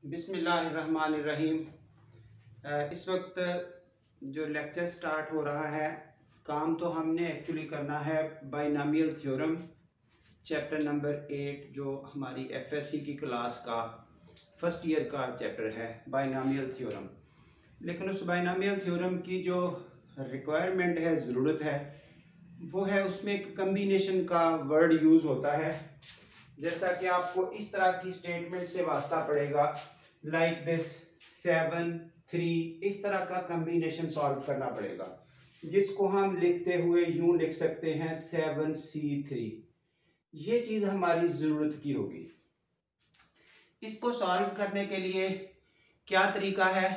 बिस्मिल्लाहिर्रहमानिर्रहीम। इस वक्त जो लेक्चर स्टार्ट हो रहा है, काम तो हमने एक्चुअली करना है बाइनॉमियल थ्योरम चैप्टर नंबर 8 जो हमारी एफएससी की क्लास का फर्स्ट ईयर का चैप्टर है बाइनॉमियल थ्योरम। लेकिन उस बाइनॉमियल थ्योरम की जो रिक्वायरमेंट है, ज़रूरत है, वो है उसमें एक कम्बिनेशन का वर्ड यूज़ होता है। जैसा कि आपको इस तरह की स्टेटमेंट से वास्ता पड़ेगा, लाइक दिस 7 3, इस तरह का कम्बिनेशन सॉल्व करना पड़ेगा, जिसको हम लिखते हुए यूं लिख सकते हैं 7C3। ये चीज हमारी जरूरत की होगी। इसको सॉल्व करने के लिए क्या तरीका है?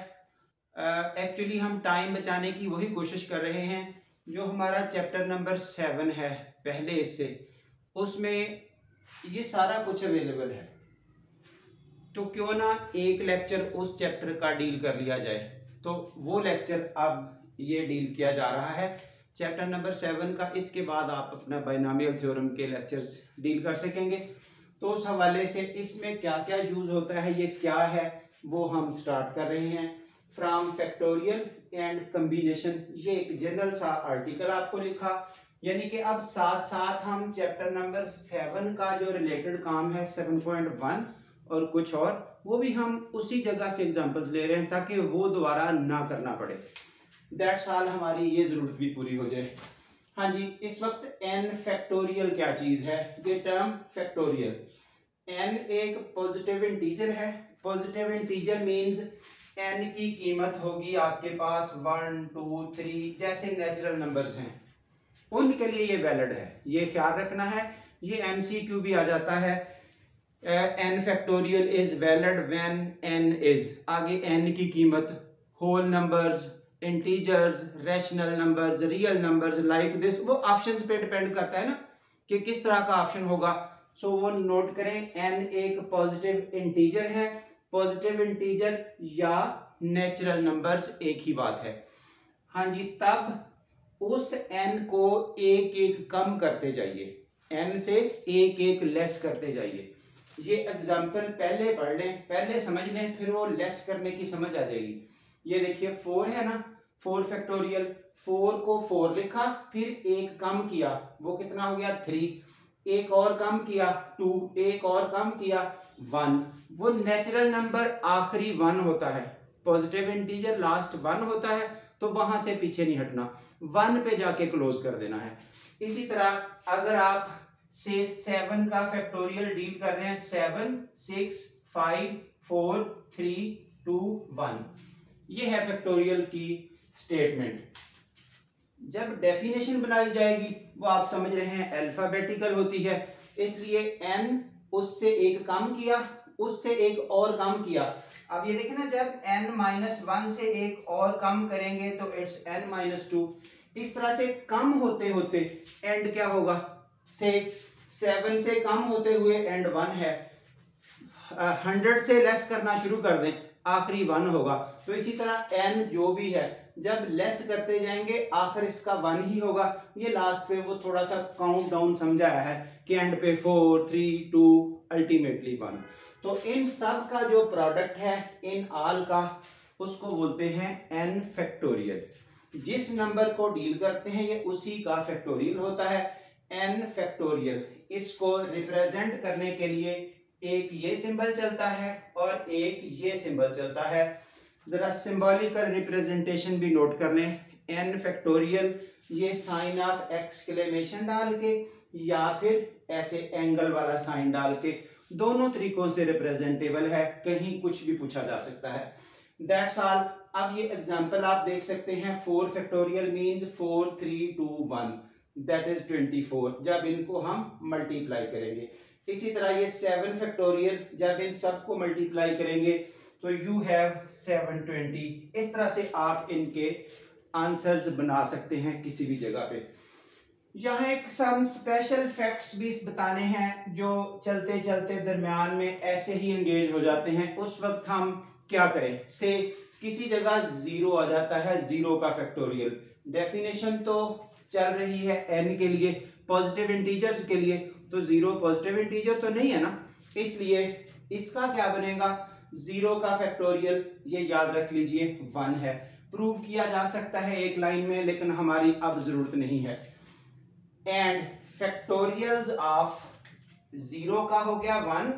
एक्चुअली हम टाइम बचाने की वही कोशिश कर रहे हैं। जो हमारा चैप्टर नंबर 7 है पहले इससे, उसमें ये सारा कुछ अवेलेबल है, तो क्यों ना एक लेक्चर उस चैप्टर का डील कर लिया जाए। तो वो लेक्चर अब ये डील किया जा रहा है चैप्टर नंबर 7 का। इसके बाद आप अपना बाइनॉमियल थ्योरम के लेक्चर्स डील कर सकेंगे। तो उस हवाले से इसमें क्या क्या यूज होता है, ये क्या है, वो हम स्टार्ट कर रहे हैं। फ्रॉम फैक्टोरियल एंड कम्बिनेशन, ये एक जनरल सा आर्टिकल आपको लिखा, यानी कि अब साथ साथ हम चैप्टर नंबर 7 का जो रिलेटेड काम है 7.1 और कुछ और, वो भी हम उसी जगह से एग्जांपल्स ले रहे हैं ताकि वो दोबारा ना करना पड़े। दैट्स ऑल, हमारी ये जरूरत भी पूरी हो जाए। हाँ जी, इस वक्त n फैक्टोरियल क्या चीज है? ये टर्म फैक्टोरियल, n एक पॉजिटिव इंटीजर है। पॉजिटिव इंटीजर मींस n की कीमत होगी आपके पास 1 2 3, जैसे नेचुरल नंबर्स हैं उनके लिए ये वैलिड है। ये ख्याल रखना है, ये MCQ भी आ जाता है। n factorial is valid when n is, आगे n की कीमत whole numbers, integers, rational numbers, real numbers, like this, वो ऑप्शंस पे डिपेंड करता है ना कि किस तरह का ऑप्शन होगा। सो वो नोट करें, n एक पॉजिटिव इंटीजर है। पॉजिटिव इंटीजर या नेचुरल नंबर्स एक ही बात है। हाँ जी, तब उस n को एक एक कम करते जाइए, n से एक एक लेस करते जाइए। ये एग्जाम्पल पहले पढ़ लें, पहले समझ लें, फिर वो लेस करने की समझ आ जाएगी। ये देखिए 4 है ना, 4 फैक्टोरियल, 4 को 4 लिखा, फिर एक कम किया, वो कितना हो गया 3, एक और कम किया 2, एक और कम किया 1। वो नेचुरल नंबर आखिरी 1 होता है, पॉजिटिव इंटीजर लास्ट 1 होता है, तो वहां से पीछे नहीं हटना, 1 पे जाके क्लोज कर देना है। इसी तरह अगर आप से 7 का फैक्टोरियल डील कर रहे हैं, 7 6 5 4 3 2 1, ये है फैक्टोरियल की स्टेटमेंट। जब डेफिनेशन बनाई जाएगी, वो आप समझ रहे हैं अल्फाबेटिकल होती है, इसलिए n उससे एक कम किया, उससे एक और कम किया। अब ये देखें ना, जब n-1 से एक और कम करेंगे तो इट्स n-2। इस तरह से कम होते होते एंड क्या होगा, से 7 से कम होते हुए एंड 1 है। 100 से लेस करना शुरू कर दें, आखिरी 1 होगा। तो इसी तरह n जो भी है, जब लेस करते जाएंगे आखिर इसका 1 ही होगा। ये लास्ट पे वो थोड़ा सा काउंट डाउन समझाया है कि एंड पे 4 3 2 अल्टीमेटली 1। तो इन सब का जो प्रोडक्ट है इन ऑल का, उसको बोलते हैं n फैक्टोरियल। जिस नंबर को डील करते हैं ये उसी का फैक्टोरियल होता है, n फैक्टोरियल। इसको रिप्रेजेंट करने के लिए एक ये सिंबल चलता है और एक ये सिंबल चलता है। जरा सिंबॉलिकल रिप्रेजेंटेशन भी नोट कर लें। n फैक्टोरियल ये साइन ऑफ एक्सक्लेमेशन डाल के या फिर ऐसे एंगल वाला साइन डाल के, दोनों तरीकों से रिप्रेजेंटेबल है, कहीं कुछ भी पूछा जा सकता है। That's all. अब ये एग्जांपल आप देख सकते हैं, 4 फैक्टोरियल मींस 4 3 2 1, दैट इज 24, जब इनको हम मल्टीप्लाई करेंगे। इसी तरह ये 7 फैक्टोरियल, जब इन सबको मल्टीप्लाई करेंगे तो यू हैव 720। इस तरह से आप इनके आंसर्स बना सकते हैं किसी भी जगह पे। यहाँ एक सम स्पेशल फैक्ट्स भी बताने हैं जो चलते चलते दरमियान में ऐसे ही एंगेज हो जाते हैं। उस वक्त हम क्या करें, से किसी जगह 0 आ जाता है, 0 का फैक्टोरियल। डेफिनेशन तो चल रही है n के लिए, पॉजिटिव इंटीजर्स के लिए, तो 0 पॉजिटिव इंटीजर तो नहीं है ना, इसलिए इसका क्या बनेगा, 0 का फैक्टोरियल ये याद रख लीजिए 1 है। प्रूव किया जा सकता है एक लाइन में, लेकिन हमारी अब जरूरत नहीं है। एंड फैक्टोरियल्स ऑफ 0 का हो गया 1,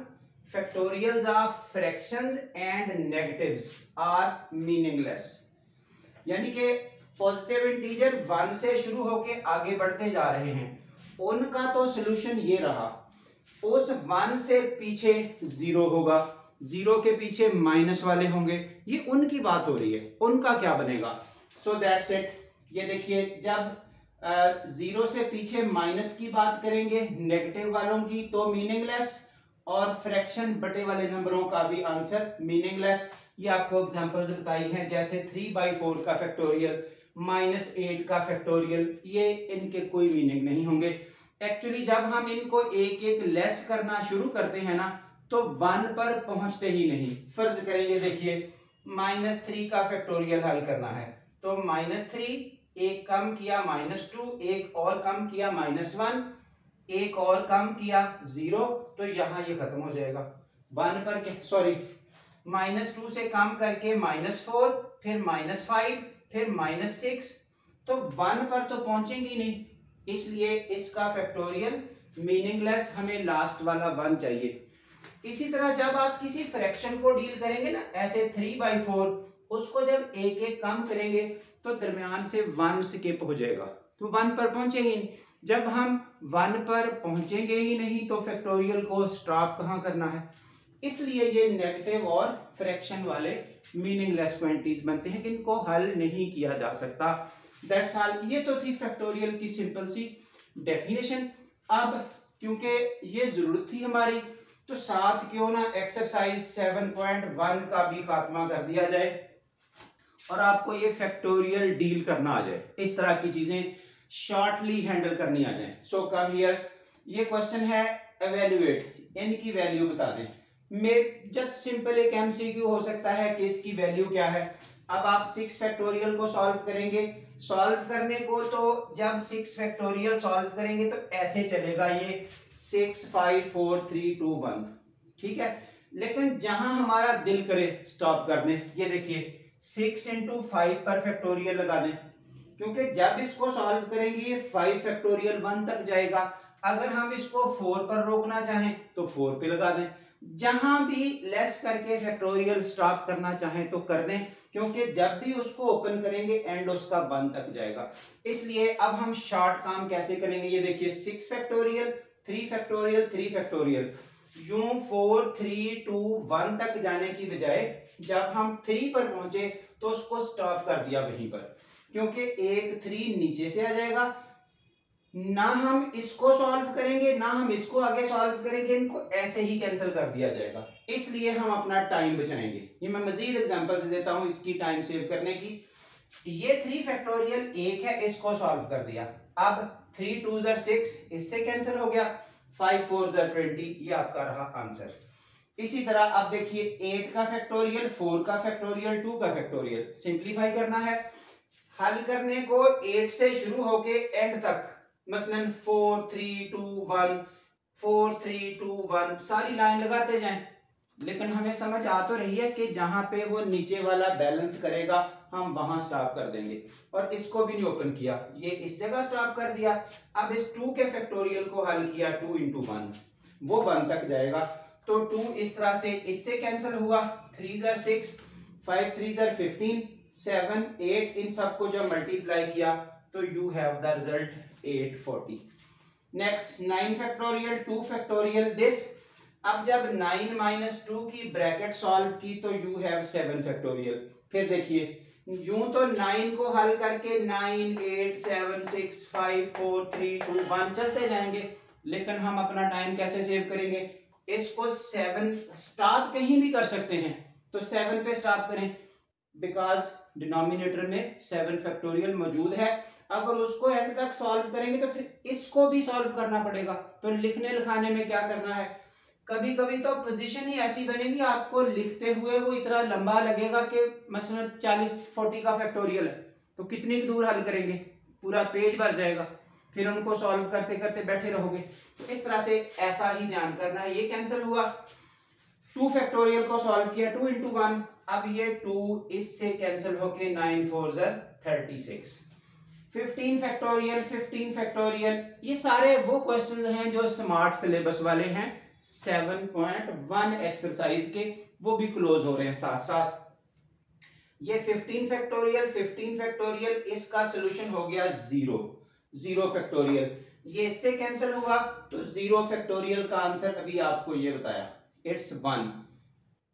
factorials of fractions and negatives are meaningless. यानी कि पॉजिटिव इंटीजर 1 से शुरू होके आगे बढ़ते जा रहे हैं, उनका तो सोल्यूशन ये रहा। उस 1 से पीछे 0 होगा, 0 के पीछे माइनस वाले होंगे, ये उनकी बात हो रही है, उनका क्या बनेगा। So that's it. ये देखिए, जब 0 से पीछे माइनस की बात करेंगे, नेगेटिव वालों की, तो मीनिंगलेस, और फ्रैक्शन बटे वाले नंबरों का भी आंसर मीनिंगलेस। ये आपको एग्जांपल्स बताई हैं, जैसे 3/4 का फैक्टोरियल, -8 का फैक्टोरियल, ये इनके कोई मीनिंग नहीं होंगे। एक्चुअली जब हम इनको एक एक लेस करना शुरू करते हैं ना, तो 1 पर पहुंचते ही नहीं। फर्ज करें, ये देखिए -3 का फैक्टोरियल हल करना है, तो -3, एक कम किया -2, एक और कम किया -1, एक और कम किया 0, तो यहां ये खत्म हो जाएगा। 1 पर सॉरी -2 से कम करके -4, फिर -5, फिर -6, तो 1 पर तो पहुंचेंगे नहीं, इसलिए इसका फैक्टोरियल मीनिंगलेस, हमें लास्ट वाला 1 चाहिए। इसी तरह जब आप किसी फ्रैक्शन को डील करेंगे ना, ऐसे 3/4, उसको जब एक एक कम करेंगे तो दरमियान से 1 स्किप हो जाएगा, तो 1 पर पहुंचेंगे नहीं। जब हम 1 पर पहुंचेंगे ही नहीं तो फैक्टोरियल को स्टॉप कहां करना है, इसलिए ये नेगेटिव और फ्रैक्शन वाले मीनिंगलेस क्वांटिटीज बनते हैं, इनको हल नहीं किया जा सकता। That's all. ये तो थी फैक्टोरियल की सिंपल सी डेफिनेशन। अब क्योंकि ये जरूरत थी हमारी, तो साथ क्यों ना एक्सरसाइज 7.1 का भी खात्मा कर दिया जाए और आपको ये फैक्टोरियल डील करना आ जाए, इस तरह की चीजें शॉर्टली हैंडल करनी आ जाए। सो कम हियर, ये क्वेश्चन है एवेल्युएट, इनकी वैल्यू बता दें। मैं जस्ट सिंपल एक एमसीक्यू हो सकता है कि इसकी वैल्यू क्या है। अब आप 6 फैक्टोरियल को सॉल्व करेंगे, सॉल्व करने को तो जब 6 फैक्टोरियल सॉल्व करेंगे तो ऐसे चलेगा, ये 6 5 4 3 2 1, ठीक है। लेकिन जहां हमारा दिल करे स्टॉप कर दें, ये देखिए 6 × 5 पर फैक्टोरियल लगा दें, क्योंकि जब इसको सॉल्व करेंगे ये 5 फैक्टोरियल 1 तक जाएगा। अगर हम इसको 4 पर रोकना चाहें तो 4 पे लगा दें, जहां भी लेस करके फैक्टोरियल स्टॉप करना चाहें तो कर दें, क्योंकि जब भी उसको ओपन करेंगे एंड उसका 1 तक जाएगा। इसलिए अब हम शॉर्ट काम कैसे करेंगे, ये देखिए 6 फैक्टोरियल 3 फैक्टोरियल 3 फैक्टोरियल, यूं 4 3 2 1 तक जाने की बजाय जब हम 3 पर पहुंचे तो उसको स्टॉप कर दिया वहीं पर, क्योंकि एक 3 नीचे से आ जाएगा। ना हम इसको सॉल्व करेंगे ना हम इसको आगे सॉल्व करेंगे, इनको ऐसे ही कैंसिल कर दिया जाएगा। इसलिए हम अपना टाइम बचाएंगे। ये मैं मजीद एग्जांपल्स देता हूं इसकी टाइम सेव करने की। ये 3 फैक्टोरियल 1 है, इसको सॉल्व कर दिया। अब 3 2 6, इससे कैंसिल हो गया, 5 4 20, ये आपका रहा आंसर। इसी तरह अब देखिए 8 का फैक्टोरियल, 4 का फैक्टोरियल, 2 का फैक्टोरियल, सिंप्लीफाई करना है। हल करने को 8 से शुरू होके एंड तक, मसलन 4 3 2 1 4 3 2 1 सारी लाइन लगाते जाएं, लेकिन हमें समझ आ तो रही है कि जहां पे वो नीचे वाला बैलेंस करेगा हम वहां स्टॉप कर देंगे। और इसको भी नहीं ओपन किया, ये इस जगह स्टॉप कर दिया। अब इस 2 के फैक्टोरियल को हल किया 2 × 1, वो 1 तक जाएगा, तो 2 इस तरह से इससे कैंसिल हुआ, 3 6 5 3 15 7 8, इन सबको जब मल्टीप्लाई किया तो you have the result 840। Next 9 factorial 2 factorial this. अब जब 9 - 2 की ब्रैकेट सॉल्व की तो यू हैव 7 फैक्टोरियल। फिर देखिए यूं तो 9 को हल करके 9 8 7 6 5 4 3 2 1 चलते जाएंगे, लेकिन हम अपना टाइम कैसे सेव करेंगे, इसको 7 स्टॉप कहीं भी कर सकते हैं, तो 7 पे स्टॉप करें, बिकॉज डिनोमिनेटर में 7 फैक्टोरियल मौजूद है। अगर उसको एंड तक सॉल्व करेंगे तो फिर इसको भी सॉल्व करना पड़ेगा। तो लिखने लिखाने में क्या करना है, कभी कभी तो पोजीशन ही ऐसी बनेगी आपको लिखते हुए वो इतना लंबा लगेगा कि मसलन 40 40 का फैक्टोरियल है, तो कितनी दूर हल करेंगे, पूरा पेज भर जाएगा, फिर उनको सॉल्व करते करते बैठे रहोगे। तो इस तरह से ऐसा ही ध्यान करना है। ये कैंसिल हुआ, 2 फैक्टोरियल को सॉल्व किया, 2 इंटू 1, अब ये 2 इससे कैंसिल होके 9 4 36, 15 फैक्टोरियल, ये सारे वो क्वेश्चन हैं जो स्मार्ट सिलेबस वाले हैं 7.1 एक्सरसाइज के, वो भी क्लोज हो रहे हैं साथ साथ। ये 15 फैक्टोरियल इसका सोल्यूशन हो गया 0 फैक्टोरियल, ये इससे कैंसिल हुआ तो 0 फैक्टोरियल का आंसर अभी आपको ये बताया, इट्स 1,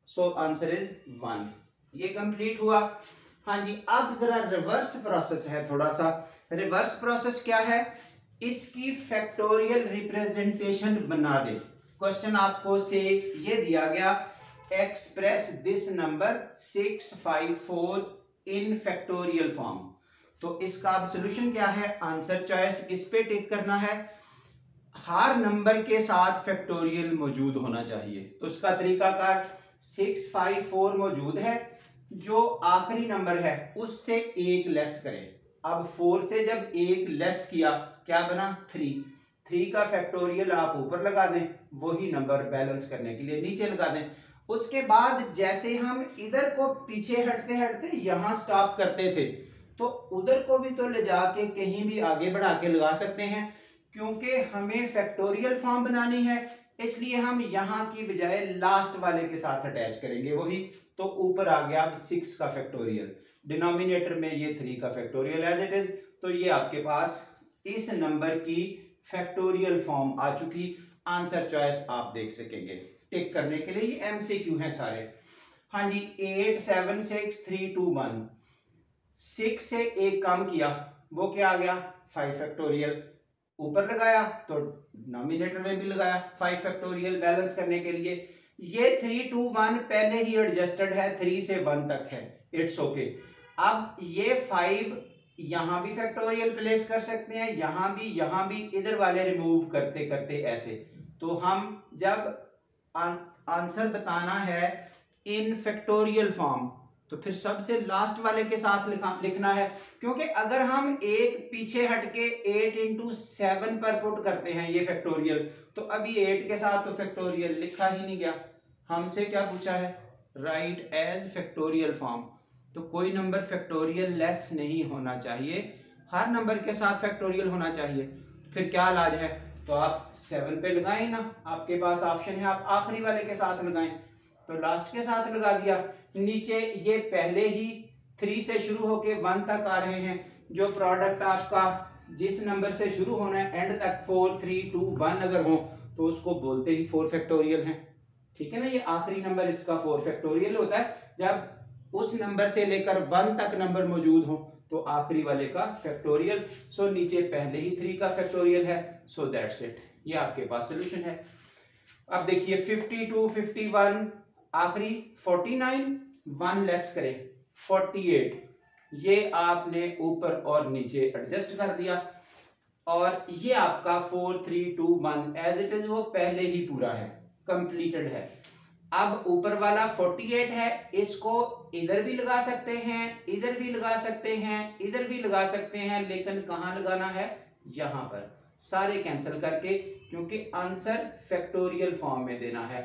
सो आंसर इज 1। ये कंप्लीट हुआ। हाँ जी, अब जरा रिवर्स प्रोसेस है, थोड़ा सा रिवर्स प्रोसेस क्या है, इसकी फैक्टोरियल रिप्रेजेंटेशन बना दे। क्वेश्चन आपको से ये दिया गया, express this number 654 in factorial form, तो इसका अब सोल्यूशन क्या है, आंसर चॉइस किस पे टिक करना है, हर नंबर के साथ फैक्टोरियल मौजूद होना चाहिए। तो इसका तरीकाकार 654 मौजूद है, जो आखिरी नंबर है उससे एक लेस करें। अब 4 से जब एक लेस किया क्या बना, 3 का फैक्टोरियल आप ऊपर लगा दें, वही नंबर बैलेंस करने के लिए नीचे लगा दें। उसके बाद जैसे हम इधर को पीछे हटते हटते यहां स्टॉप करते थे, तो उधर को भी तो ले जाके कहीं भी आगे बढ़ा के लगा सकते हैं, क्योंकि हमें फैक्टोरियल फॉर्म बनानी है, इसलिए हम यहां की बजाय लास्ट वाले के साथ अटैच करेंगे वही। तो ऊपर आ गया अब 6 का फैक्टोरियल, डिनोमिनेटर में ये 3 का फैक्टोरियल एज इट इज, तो ये आपके पास इस नंबर की फैक्टोरियल फॉर्म आ चुकी। आंसर चॉइस आप देख सकेंगे टिक करने के लिए, ये एमसीक्यू हैं सारे। हाँ जी, 8 7 6 3 2 1, 6 से एक कम किया, वो क्या आ गया, 5 फैक्टोरियल, ऊपर लगाया तो डिनोमिनेटर में भी लगाया 5 फैक्टोरियल बैलेंस करने के लिए। ये 3 2 1 पहले ही एडजस्टेड है, 3 से 1 तक है, इट्स ओके। अब ये 5 यहां भी फैक्टोरियल प्लेस कर सकते हैं, यहां भी, इधर वाले रिमूव करते करते ऐसे। तो हम जब आंसर बताना है इन फैक्टोरियल फॉर्म, तो फिर सबसे लास्ट वाले के साथ लिखना है, क्योंकि अगर हम एक पीछे हटके 8 इंटू 7 पर पुट करते हैं ये फैक्टोरियल, तो अभी 8 के साथ तो फैक्टोरियल लिखा ही नहीं गया। हमसे क्या पूछा है, राइट एज फैक्टोरियल फॉर्म, तो कोई नंबर फैक्टोरियल लेस नहीं होना चाहिए, हर नंबर के साथ फैक्टोरियल होना चाहिए। फिर क्या इलाज है, तो आप 7 पे लगाएं ना, आपके पास ऑप्शन है, आप आखिरी वाले के साथ लगाएं, तो लास्ट के साथ लगा दिया। नीचे ये पहले ही 3 से शुरू होके 1 तक आ रहे हैं, जो प्रोडक्ट आपका जिस नंबर से शुरू होना है एंड तक 4 3 2 1 अगर हो, तो उसको बोलते ही 4 फैक्टोरियल है, ठीक है ना। ये आखिरी नंबर इसका 4 फैक्टोरियल होता है, जब उस नंबर से लेकर 1 तक नंबर मौजूद हो तो आखिरी वाले का फैक्टोरियल। सो नीचे पहले ही 3 का फैक्टोरियल है, सो दैट्स इट, ये आपके पास सोल्यूशन है। अब देखिए 52 51, आखिरी 49, 1 लेस करें 48, ये आपने ऊपर और नीचे एडजस्ट कर दिया, और ये आपका 4 3 2 1 एज इट इज वो पहले ही पूरा है, कंप्लीटेड है। अब ऊपर वाला 48 है, इसको इधर भी लगा सकते हैं, इधर भी लगा सकते हैं, इधर भी लगा सकते हैं, लेकिन कहां लगाना है, यहां पर, सारे कैंसिल करके, क्योंकि आंसर फैक्टोरियल फॉर्म में देना है।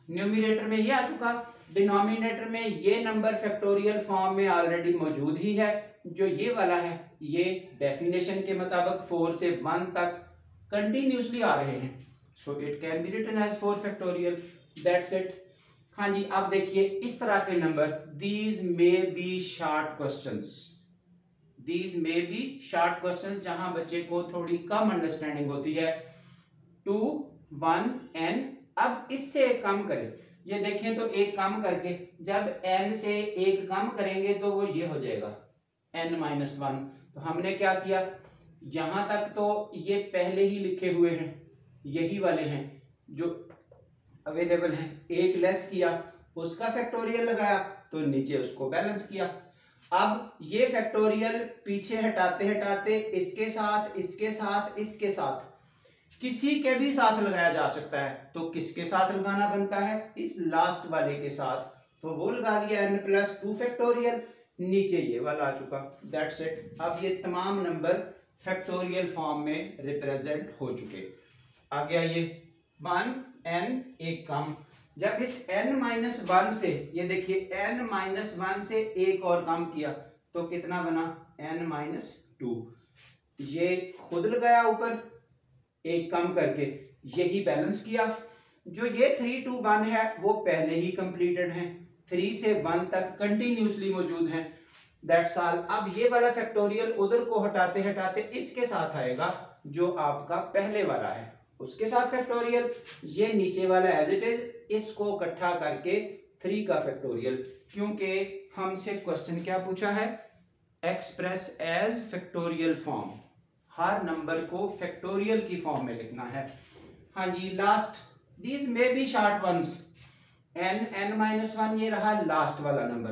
न्यूमरेटर में ये आ चुका, डिनोमिनेटर में ये नंबर फैक्टोरियल फॉर्म में ऑलरेडी मौजूद ही है, जो ये वाला है ये डेफिनेशन के मुताबिक 4 से 1 तक कंटिन्यूसली आ रहे हैं, so it can be written as 4 factorial, that's it. हाँ जी, अब देखिए इस तरह के number, these may be short questions, these may be short questions, जहां बच्चे को थोड़ी कम अंडरस्टैंडिंग होती है। 2 1 n, अब इससे कम करें, ये देखें तो एक कम करके जब n से एक कम करेंगे तो वो ये हो जाएगा n-1। तो हमने क्या किया, यहां तक तो ये पहले ही लिखे हुए हैं, यही वाले हैं जो अवेलेबल हैं, एक लेस किया, उसका फैक्टोरियल लगाया, तो नीचे उसको बैलेंस किया। अब ये फैक्टोरियल पीछे हटाते हटाते इसके साथ, इसके साथ, इसके साथ, किसी के भी साथ लगाया जा सकता है, तो किसके साथ लगाना बनता है, इस लास्ट वाले के साथ, तो वो लगा दिया n+2 फैक्टोरियल, नीचे ये वाला आ चुका, दैट्स इट। अब ये तमाम नंबर फैक्टोरियल फॉर्म में रिप्रेजेंट हो चुके। आ गया ये 1 n एक कम, जब इस n-1 से, ये देखिए n-1 से एक और कम किया तो कितना बना, n-2। ये खुद लगाया ऊपर एक कम करके, यही बैलेंस किया। जो ये 3 2 1 है वो पहले ही कंप्लीटेड है, 3 से 1 तक कंटिन्यूसली मौजूद है। That's all. अब ये वाला फैक्टोरियल उधर को हटाते हटाते इसके साथ आएगा जो आपका पहले वाला है, उसके साथ फैक्टोरियल, ये नीचे वाला एज इट इज, इसको इकट्ठा करके 3 का फैक्टोरियल। क्योंकि हमसे क्वेश्चन क्या पूछा है, एक्सप्रेस एज फैक्टोरियल फॉर्म, हर नंबर को फैक्टोरियल की फॉर्म में लिखना है। हाँ जी, last, these may be short ones, n-1 ये रहा लास्ट वाला नंबर।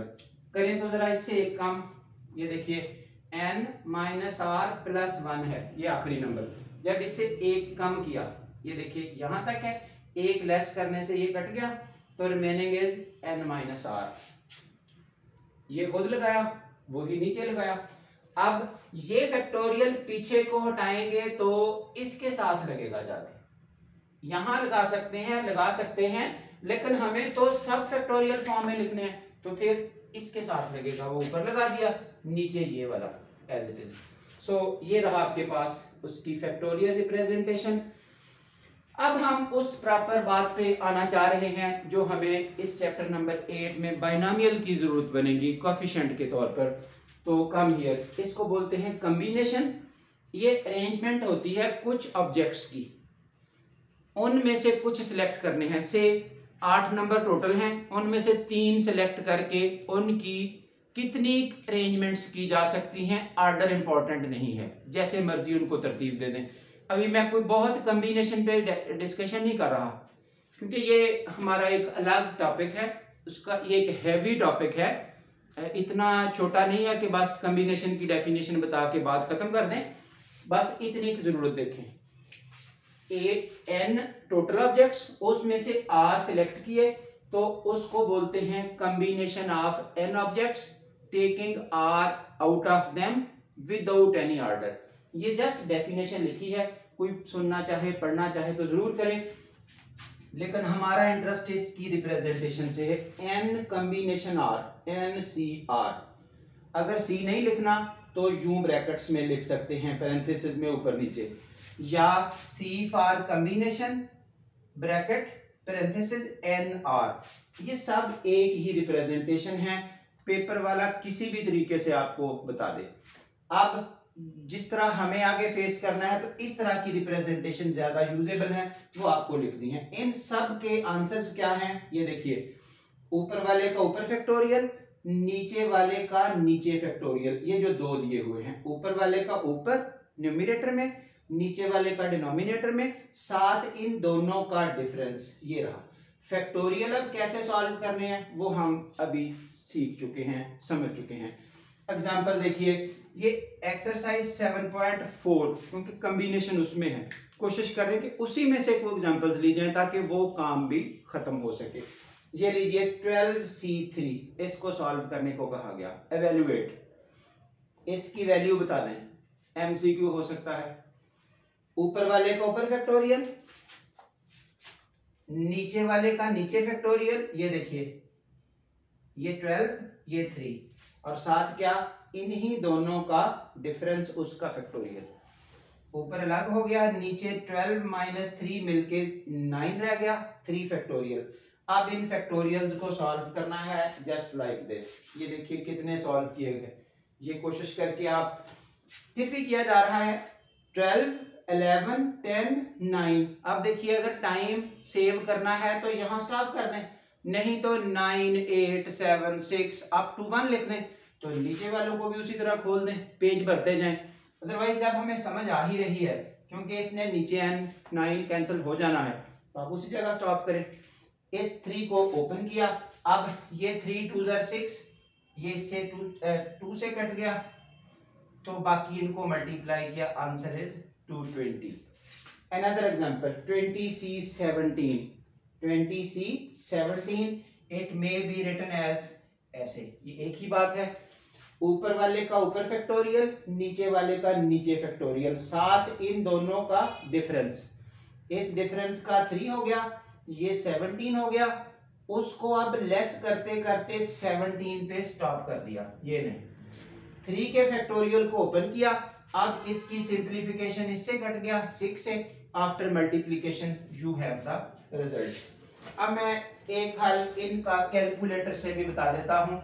करें तो जरा इससे एक कम, ये देखिए n-r+1 है, ये आखिरी नंबर। जब इससे एक कम किया, ये देखिए यहां तक है, एक लेस करने से ये कट गया, तो रिमेनिंग इज n-r। ये खुद लगाया, वही नीचे लगाया। अब ये फैक्टोरियल पीछे को हटाएंगे तो इसके साथ लगेगा जाके, यहां लगा सकते हैं, लेकिन हमें तो सब फैक्टोरियल फॉर्म में लिखने हैं, तो फिर इसके साथ लगेगा, वो ऊपर लगा दिया, नीचे ये वाला एज इट इज। सो ये रहा आपके पास उसकी फैक्टोरियल रिप्रेजेंटेशन। अब हम उस प्रॉपर बात पे आना चाह रहे हैं जो हमें इस चैप्टर नंबर 8 में बाइनोमियल की जरूरत बनेगी कोएफिशिएंट के तौर पर। तो कम हियर, इसको बोलते हैं कॉम्बिनेशन। ये अरेंजमेंट होती है कुछ ऑब्जेक्ट्स की, उनमें से कुछ सिलेक्ट करने हैं। से 8 नंबर टोटल हैं, उनमें से 3 सिलेक्ट करके उनकी कितनी अरेंजमेंट्स की जा सकती हैं, ऑर्डर इंपॉर्टेंट नहीं है, जैसे मर्जी उनको तरतीब दे दें। अभी मैं कोई बहुत कॉम्बिनेशन पे डिस्कशन नहीं कर रहा, क्योंकि ये हमारा एक अलग टॉपिक है, उसका ये एक हैवी टॉपिक है, इतना छोटा नहीं है कि बस कॉम्बिनेशन की डेफिनेशन बता के बात खत्म कर दें। बस इतनी की जरूरत देखें, 8n टोटल ऑब्जेक्ट्स, उसमें से r सिलेक्ट किए तो उसको बोलते हैं combination of n objects taking r out of them without any order. ये जस्ट डेफिनेशन लिखी है, कोई सुनना चाहे पढ़ना चाहे तो जरूर करें, लेकिन हमारा इंटरेस्ट इसकी रिप्रेजेंटेशन से है, n कॉम्बिनेशन r, NCR। अगर c नहीं लिखना तो यूं ब्रैकेट्स में लिख सकते हैं, पैरेंथेसिस में ऊपर नीचे, या C for combination bracket parenthesis NR। ये सब एक ही रिप्रेजेंटेशन है, पेपर वाला किसी भी तरीके से आपको बता दे। अब जिस तरह हमें आगे फेस करना है तो इस तरह की रिप्रेजेंटेशन ज्यादा यूजेबल है, वो आपको लिखनी है। इन सब के आंसर्स क्या हैं, ये देखिए, ऊपर वाले का ऊपर फैक्टोरियल, नीचे वाले का नीचे फैक्टोरियल, ये जो दो दिए हुए हैं, ऊपर वाले का ऊपर न्यूमरेटर में, नीचे वाले का डिनोमिनेटर में, साथ इन दोनों का डिफरेंस, ये रहा फैक्टोरियल। अब कैसे सॉल्व करने हैं वो हम अभी सीख चुके हैं, समझ चुके हैं। एग्जाम्पल देखिए, ये एक्सरसाइज 7.4, क्योंकि कॉम्बिनेशन उसमें है, कोशिश करें कि उसी में से कोई एग्जांपल्स ली जाए ताकि वो काम भी खत्म हो सके। ये लीजिए 12C3, इसको सॉल्व करने को कहा गया, एवेल्युएट, इसकी वैल्यू बता दें, MCQ हो सकता है। ऊपर वाले का ऊपर फैक्टोरियल, नीचे वाले का नीचे फैक्टोरियल, ये देखिए ये 12 ये 3, और साथ क्या, इन्हीं दोनों का डिफरेंस, उसका फैक्टोरियल। ऊपर अलग हो गया, नीचे 12 - 3 मिलके 9 रह गया, 3 फैक्टोरियल। अब इन फैक्टोरियल्स को सॉल्व करना है जस्ट लाइक दिस। ये देखिए कितने सॉल्व किए गए, ये कोशिश करके आप, फिर भी किया जा रहा है, 12 11 10 9। अब देखिए अगर टाइम सेव करना है तो यहां स्टॉप कर दें, नहीं तो 9 8 7 6 अप टू 1 लिख दें, तो नीचे वालों को भी उसी तरह खोल दें, पेज भरते जाएं। अदरवाइज जब हमें समझ आ ही रही है, क्योंकि इसने नीचे 9 कैंसिल हो जाना है, तो आप उसी जगह स्टॉप करें। इस 3 को ओपन किया, अब ये 3 2 6, ये इससे 2 से कट गया, तो बाकी इनको मल्टीप्लाई किया, answer is 220। Another example 20C17, 20C17, it may be written as ऐसे, ये एक ही बात है, ऊपर वाले का ऊपर फैक्टोरियल, नीचे वाले का नीचे फैक्टोरियल, साथ इन दोनों का डिफरेंस, इस डिफरेंस का 3 हो गया, ये 17 हो गया, उसको अब लेस करते करते 17 पे स्टॉप कर दिया। ये नहीं, 3 के फैक्टोरियल को ओपन किया, अब इसकी सिंप्लीफिकेशन इससे कट गया 6 से, after multiplication you have the result. अब मैं एक हल इनका कैलकुलेटर से भी बता देता हूं,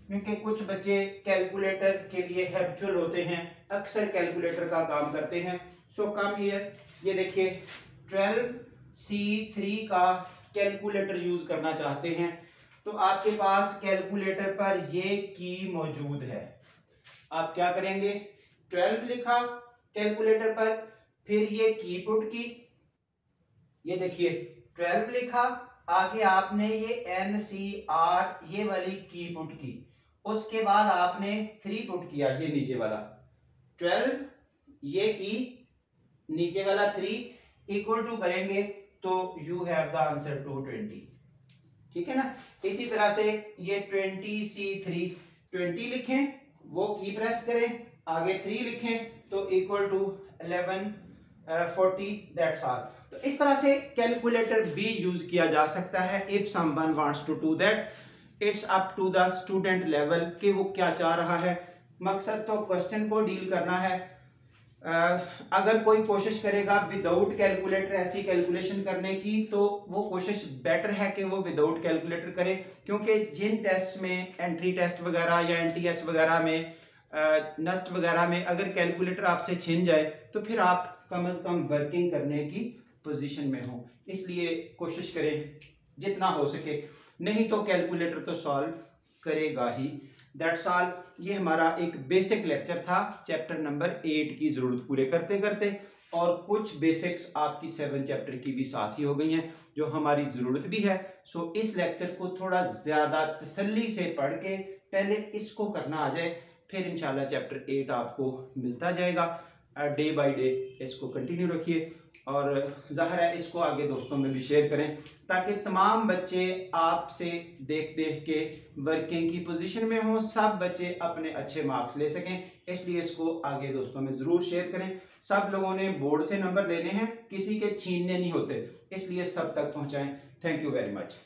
क्योंकि कुछ बच्चे कैलकुलेटर के लिए हैबिचुअल होते हैं, अक्सर कैलकुलेटर का काम करते हैं। सो कम हियर, ये देखिए 12C3 का कैलकुलेटर यूज करना चाहते हैं तो आपके पास कैलकुलेटर पर ये की मौजूद है। आप क्या करेंगे, 12 लिखा कैलकुलेटर पर, फिर ये की पुट की, ये देखिए 12 लिखा, आगे आपने ये NCR ये वाली की पुट की, उसके बाद आपने 3 पुट किया, ये नीचे वाला 12, ये की, नीचे वाला 3 इक्वल टू करेंगे तो यू हैव द आंसर 220। ठीक है ना। इसी तरह से ये 20C3 20 लिखें, वो की प्रेस करें, आगे 3 लिखें तो इक्वल टू 1140, दैट्स ऑल। तो इस तरह से कैलकुलेटर भी यूज किया जा सकता है if someone wants to do that. It's up to the student level कि वो क्या चाह रहा है। मकसद तो क्वेश्चन को डील करना है। अगर कोई कोशिश करेगा विदाउट कैलकुलेटर ऐसी कैलकुलेशन करने की, तो वो कोशिश बेटर है कि वो विदाउट कैलकुलेटर करे, क्योंकि जिन टेस्ट में एंट्री टेस्ट वगैरह या NTS वगैरह में नस्ट वगैरह में अगर कैलकुलेटर आपसे छिन जाए तो फिर आप कम से कम वर्किंग करने की पोजीशन में हो। इसलिए कोशिश करें जितना हो सके, नहीं तो कैलकुलेटर तो सॉल्व करेगा ही। That's all. ये हमारा एक बेसिक लेक्चर था चैप्टर नंबर 8 की जरूरत पूरे करते करते, और कुछ बेसिक्स आपकी 7 चैप्टर की भी साथ ही हो गई हैं जो हमारी जरूरत भी है। सो इस लेक्चर को थोड़ा ज्यादा तसल्ली से पढ़ के पहले इसको करना आ जाए, फिर इंशाल्लाह चैप्टर 8 आपको मिलता जाएगा। डे बाय डे इसको कंटिन्यू रखिए, और जाहिर है इसको आगे दोस्तों में भी शेयर करें ताकि तमाम बच्चे आपसे देख देख के वर्किंग की पोजीशन में हों, सब बच्चे अपने अच्छे मार्क्स ले सकें। इसलिए इसको आगे दोस्तों में ज़रूर शेयर करें। सब लोगों ने बोर्ड से नंबर लेने हैं, किसी के छीनने नहीं होते, इसलिए सब तक पहुंचाएं। Thank you very much.